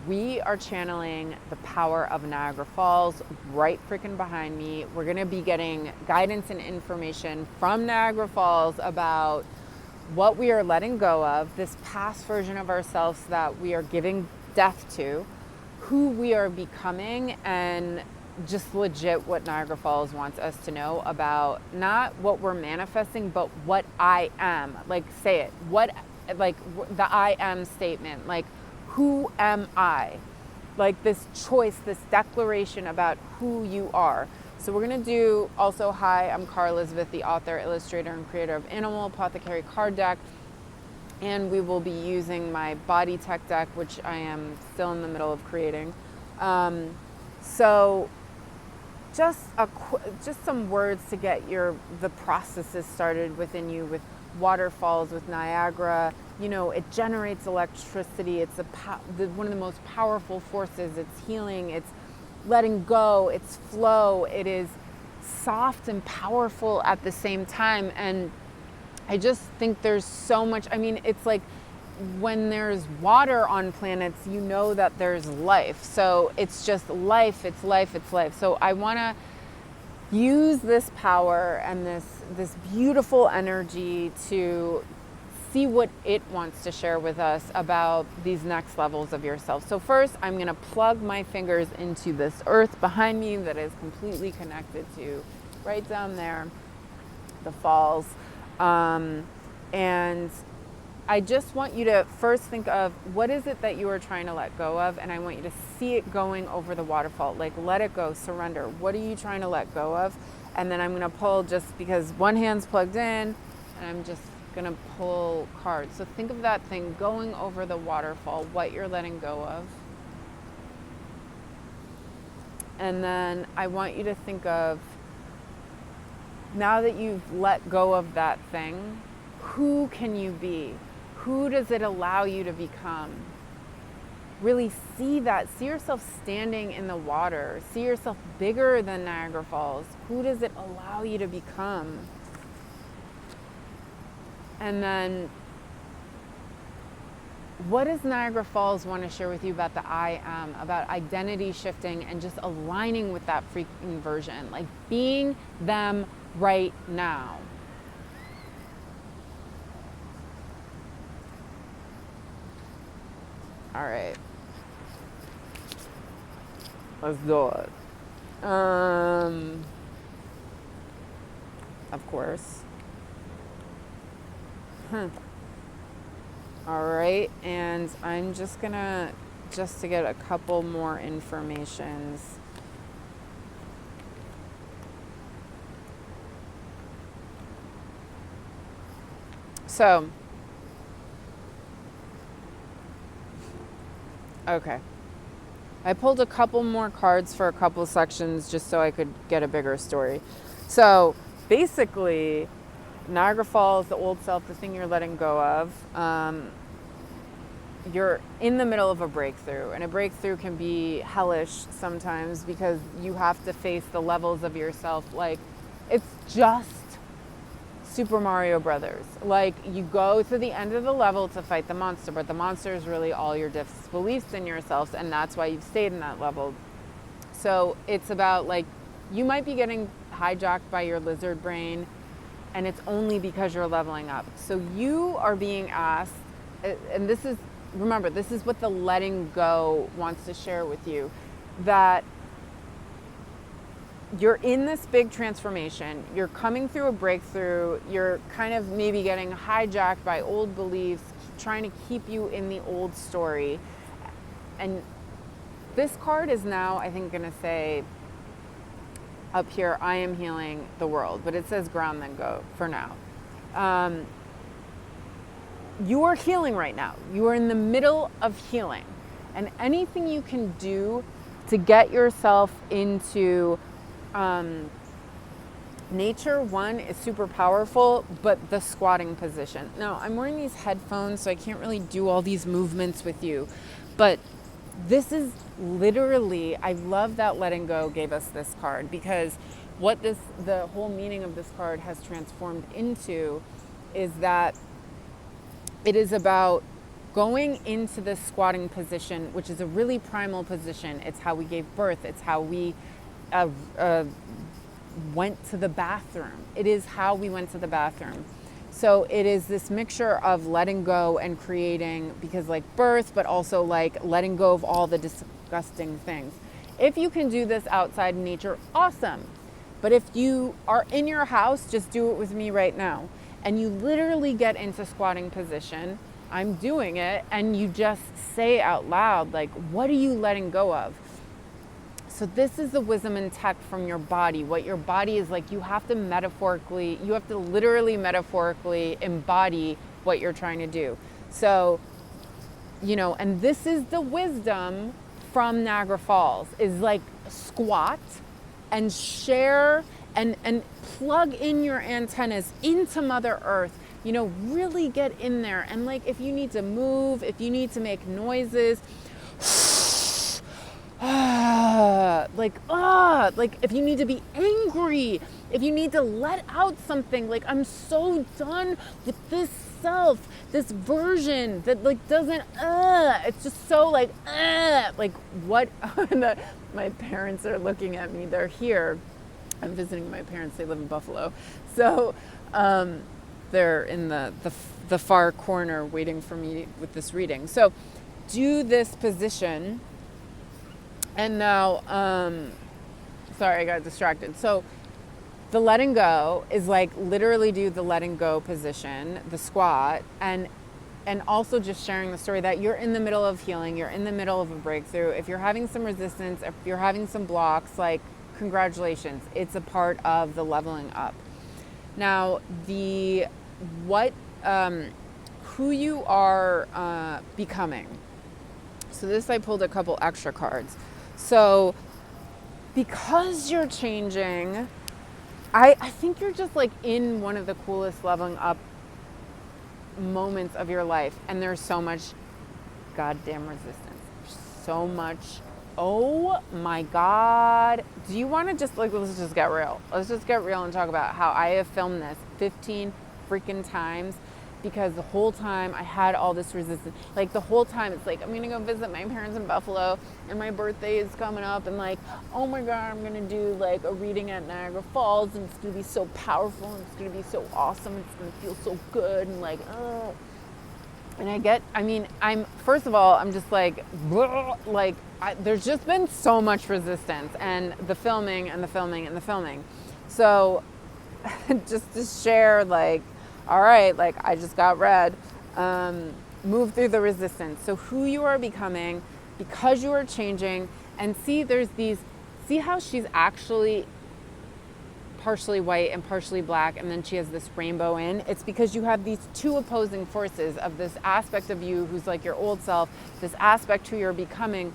we are channeling the power of Niagara Falls right freaking behind me. We're going to be getting guidance and information from Niagara Falls about what we are letting go of, this past version of ourselves that we are giving death to, who we are becoming, and just legit what Niagara Falls wants us to know about not what we're manifesting, but what I am. Like, say it. What, like, the I am statement. Like, who am I? Like, this choice, this declaration about who you are. So we're going to do also, hi, I'm Cara Elizabeth, the author, illustrator, and creator of Animal Apothecary card deck. And we will be using my body tech deck, which I am still in the middle of creating. So just some words to get the processes started within you with waterfalls, with Niagara. You know, it generates electricity. It's one of the most powerful forces. It's healing. It's letting go. It's flow. It is soft and powerful at the same time. And I just think there's so much. I mean, it's like when there's water on planets, you know that there's life. So it's just life. It's life. It's life. So I want to use this power and this beautiful energy to see what it wants to share with us about these next levels of yourself. So first, I'm going to plug my fingers into this earth behind me that is completely connected to right down there, the falls. And I just want you to first think of what is it that you are trying to let go of, and I want you to see it going over the waterfall. Like, let it go, surrender. What are you trying to let go of? And then I'm going to pull, just because one hand's plugged in, and I'm just going to pull cards. So think of that thing going over the waterfall, what you're letting go of. And then I want you to think of, now that you've let go of that thing, who can you be? Who does it allow you to become? Really see that. See yourself standing in the water. See yourself bigger than Niagara Falls. Who does it allow you to become? And then, what does Niagara Falls want to share with you about the I am, about identity shifting and just aligning with that freaking version, like being them right now? All right, let's do it. Of course. All right, and I'm just gonna, just to get a couple more informations. So, okay. I pulled a couple more cards for a couple sections just so I could get a bigger story. So, basically, Niagara Falls, the old self, the thing you're letting go of, you're in the middle of a breakthrough, and a breakthrough can be hellish sometimes because you have to face the levels of yourself. Like, it's just Super Mario Brothers. Like, you go to the end of the level to fight the monster, but the monster is really all your disbeliefs in yourself, and that's why you've stayed in that level. So it's about, like, you might be getting hijacked by your lizard brain, and it's only because you're leveling up. So you are being asked, and this is, remember, this is what the letting go wants to share with you, that you're in this big transformation, you're coming through a breakthrough, you're kind of maybe getting hijacked by old beliefs, trying to keep you in the old story. And this card is now, I think, going to say up here, I am healing the world, but it says ground then go for now. You are healing right now. You are in the middle of healing. And anything you can do to get yourself into nature, one, is super powerful, but the squatting position. Now, I'm wearing these headphones, so I can't really do all these movements with you, but this is literally, I love that letting go gave us this card, because what the whole meaning of this card has transformed into is that it is about going into this squatting position, which is a really primal position. It's how we gave birth. It's how we went to the bathroom. It is how we went to the bathroom. So it is this mixture of letting go and creating, because like birth, but also like letting go of all the disgusting things. If you can do this outside in nature, awesome. But if you are in your house, just do it with me right now. And you literally get into squatting position. I'm doing it. And you just say out loud, like, what are you letting go of? So this is the wisdom and tech from your body. What your body is like, you have to literally metaphorically embody what you're trying to do. So, and this is the wisdom from Niagara Falls, is like squat and share and plug in your antennas into Mother Earth. Really get in there. And like, if you need to move, if you need to make noises, like if you need to be angry, if you need to let out something, like, I'm so done with this self, this version that like doesn't, it's just so like what? My parents are looking at me. They're here. I'm visiting my parents. They live in Buffalo. So they're in the far corner waiting for me with this reading. So do this position. And now, sorry, I got distracted. So the letting go is like literally do the letting go position, the squat, and also just sharing the story that you're in the middle of healing, you're in the middle of a breakthrough. If you're having some resistance, if you're having some blocks, like, congratulations, it's a part of the leveling up. Now, who you are becoming. So this, I pulled a couple extra cards. So because you're changing, I think you're just like in one of the coolest leveling up moments of your life. And there's so much goddamn resistance. So much. Oh my God. Do you want to just let's just get real. Let's just get real and talk about how I have filmed this 15 freaking times. Because the whole time I had all this resistance. Like the whole time it's like, I'm going to go visit my parents in Buffalo and my birthday is coming up, and like, oh my God, I'm going to do like a reading at Niagara Falls, and it's going to be so powerful, and it's going to be so awesome. It's going to feel so good. And like, and I'm first of all, I'm just like, there's just been so much resistance, and the filming and the filming and the filming. So just to share, like, all right, like I just got read, move through the resistance. So who you are becoming, because you are changing, and see how she's actually partially white and partially black, and then she has this rainbow in. It's because you have these two opposing forces of this aspect of you who's like your old self, this aspect who you're becoming.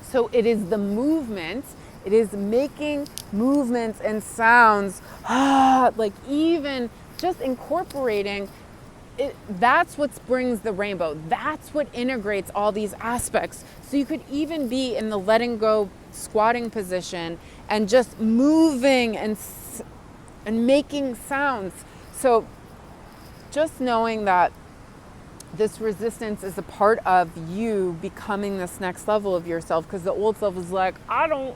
So it is the movement. It is making movements and sounds, like even just incorporating it. That's what brings the rainbow. That's what integrates all these aspects. So you could even be in the letting go squatting position and just moving and making sounds. So just knowing that this resistance is a part of you becoming this next level of yourself, because the old self is like, I don't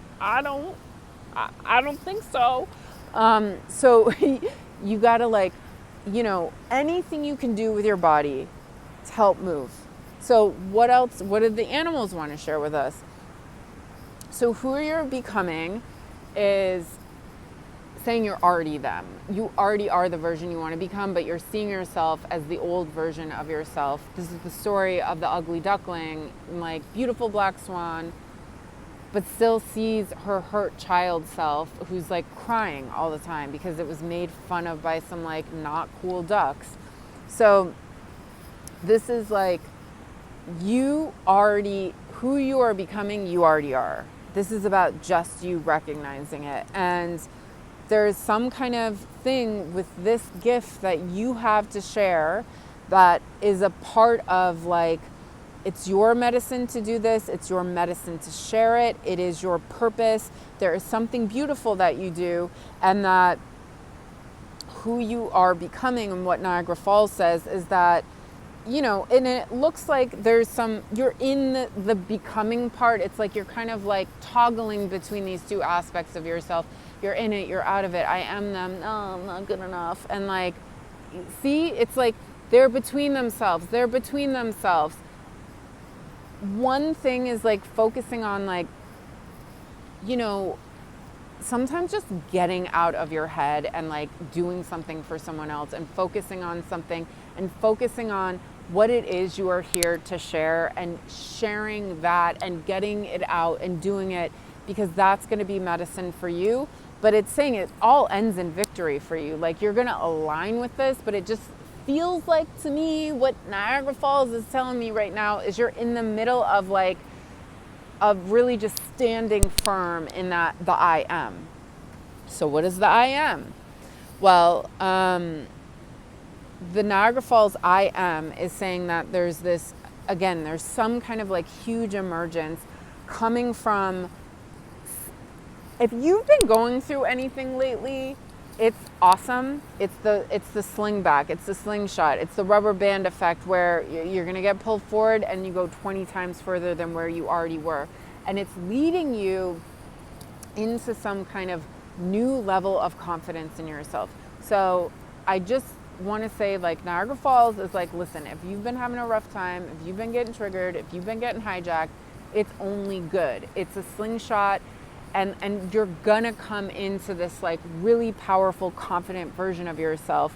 think so. So you gotta, like, anything you can do with your body to help move. So what else? What did the animals want to share with us? So who you're becoming is saying you're already them. You already are the version you want to become, but you're seeing yourself as the old version of yourself. This is the story of the ugly duckling, like beautiful black swan, but still sees her hurt child self who's like crying all the time because it was made fun of by some like not cool ducks. So this is like, who you are becoming, you already are. This is about just you recognizing it. And there's some kind of thing with this gift that you have to share that is a part of, like, it's your medicine to do this. It's your medicine to share it. It is your purpose. There is something beautiful that you do, and that who you are becoming, and what Niagara Falls says is that you know, and it looks like there's some, you're in the becoming part. It's like you're kind of like toggling between these two aspects of yourself. You're in it, you're out of it. I am them. No, I'm not good enough. And like, see, it's like they're between themselves. They're between themselves. One thing is like focusing on like, you know, sometimes just getting out of your head and like doing something for someone else and focusing on something and focusing on what it is you are here to share and sharing that and getting it out and doing it, because that's going to be medicine for you. But it's saying it all ends in victory for you. Like you're going to align with this, but it just feels like to me what Niagara Falls is telling me right now is you're in the middle of like, of really just standing firm in that, the I am. So what is the I am? Well, the Niagara Falls I am is saying that there's this, again, there's some kind of like huge emergence coming from, if you've been going through anything lately, it's awesome. It's the sling back, it's the slingshot, it's the rubber band effect where you're going to get pulled forward and you go 20 times further than where you already were. And it's leading you into some kind of new level of confidence in yourself. So I just want to say, like, Niagara Falls is like, listen, if you've been having a rough time, if you've been getting triggered, if you've been getting hijacked, it's only good. It's a slingshot. And you're gonna come into this like really powerful, confident version of yourself.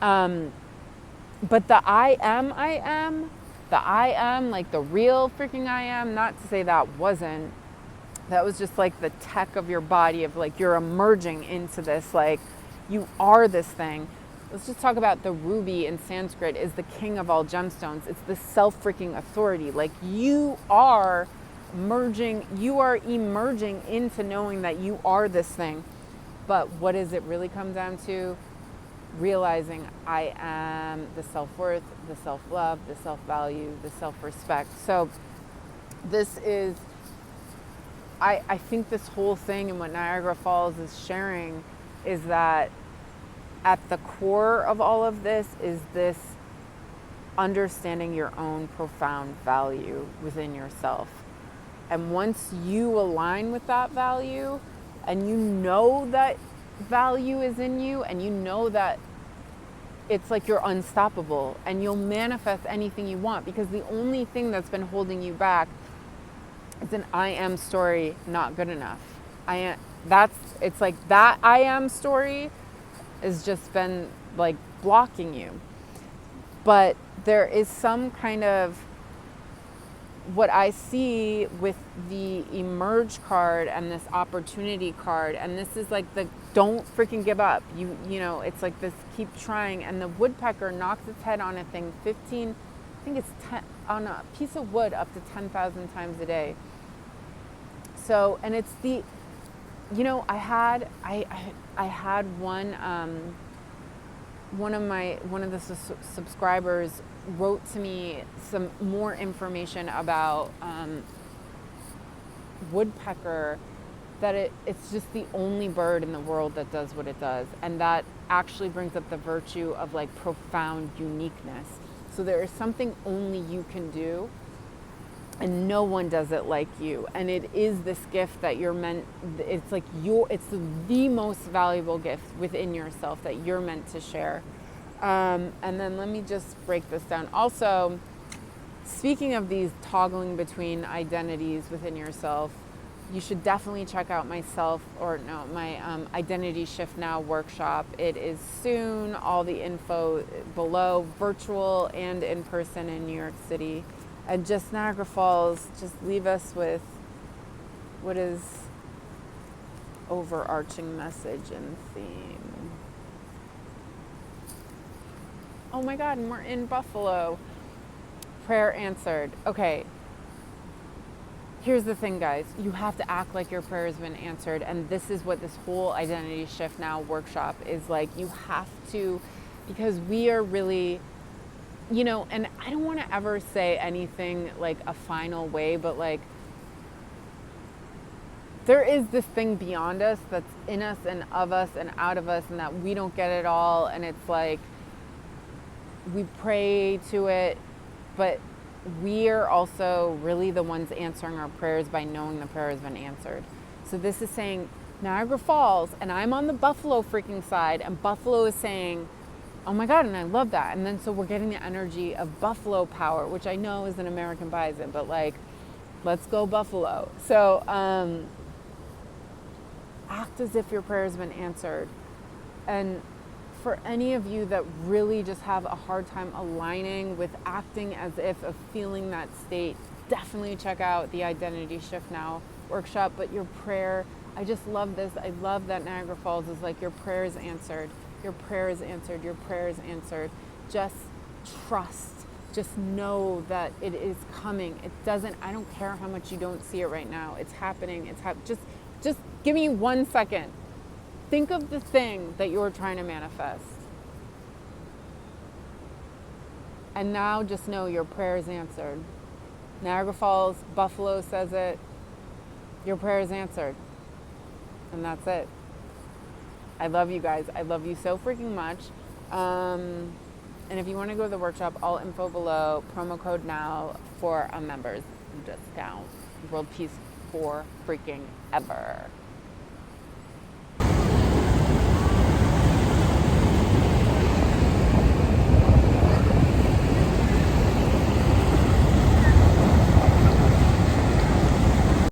But the I am, like the real freaking I am, not to say that wasn't, that was just like the tech of your body of like, you're emerging into this, like you are this thing. Let's just talk about the ruby in Sanskrit is the king of all gemstones. It's the self-freaking authority. Like you are emerging into knowing that you are this thing. But what does it really come down to? Realizing I am the self-worth, the self-love, the self-value, the self-respect. So this is, I think this whole thing and what Niagara Falls is sharing is that at the core of all of this is this understanding your own profound value within yourself. And once you align with that value and you know that value is in you and you know that it's like you're unstoppable and you'll manifest anything you want, because the only thing that's been holding you back is an I am story, not good enough. It's like that I am story has just been like blocking you. But there is some kind of, what I see with the emerge card and this opportunity card, and this is like the don't freaking give up. You know, it's like this keep trying, and the woodpecker knocks its head on a thing 15, I think it's 10, on a piece of wood up to 10,000 times a day. So, and it's the, you know, I had one of the subscribers wrote to me some more information about woodpecker, that it's just the only bird in the world that does what it does, and that actually brings up the virtue of like profound uniqueness. So there is something only you can do, and no one does it like you, and it is this gift that you're meant, it's like it's the most valuable gift within yourself that you're meant to share. And then let me just break this down. Also, speaking of these toggling between identities within yourself, you should definitely check out my Identity Shift Now workshop. It is soon. All the info below, virtual and in person in New York City. And just Niagara Falls, just leave us with what is overarching message and theme. Oh my God, and we're in Buffalo. Prayer answered. Okay. Here's the thing, guys. You have to act like your prayer has been answered. And this is what this whole Identity Shift Now workshop is like. You have to, because we are really, you know, and I don't want to ever say anything like a final way, but like, there is this thing beyond us that's in us and of us and out of us, and that we don't get it all. And it's like, we pray to it but we're also really the ones answering our prayers by knowing the prayer has been answered. So this is saying Niagara Falls, and I'm on the Buffalo freaking side, and Buffalo is saying, oh my God, and I love that. And then so we're getting the energy of Buffalo power, which I know is an American bison, but like, let's go Buffalo. So act as if your prayer has been answered. And for any of you that really just have a hard time aligning with acting as if of feeling that state, definitely check out the Identity Shift Now workshop. But your prayer, I just love this. I love that Niagara Falls is like, your prayer is answered. Your prayer is answered. Your prayer is answered. Just trust. Just know that it is coming. It doesn't, I don't care how much you don't see it right now. It's happening. Just give me 1 second. Think of the thing that you're trying to manifest. And now just know your prayer is answered. Niagara Falls, Buffalo says it. Your prayer is answered. And that's it. I love you guys. I love you so freaking much. And if you want to go to the workshop, all info below, promo code now for a members discount. World peace for freaking ever.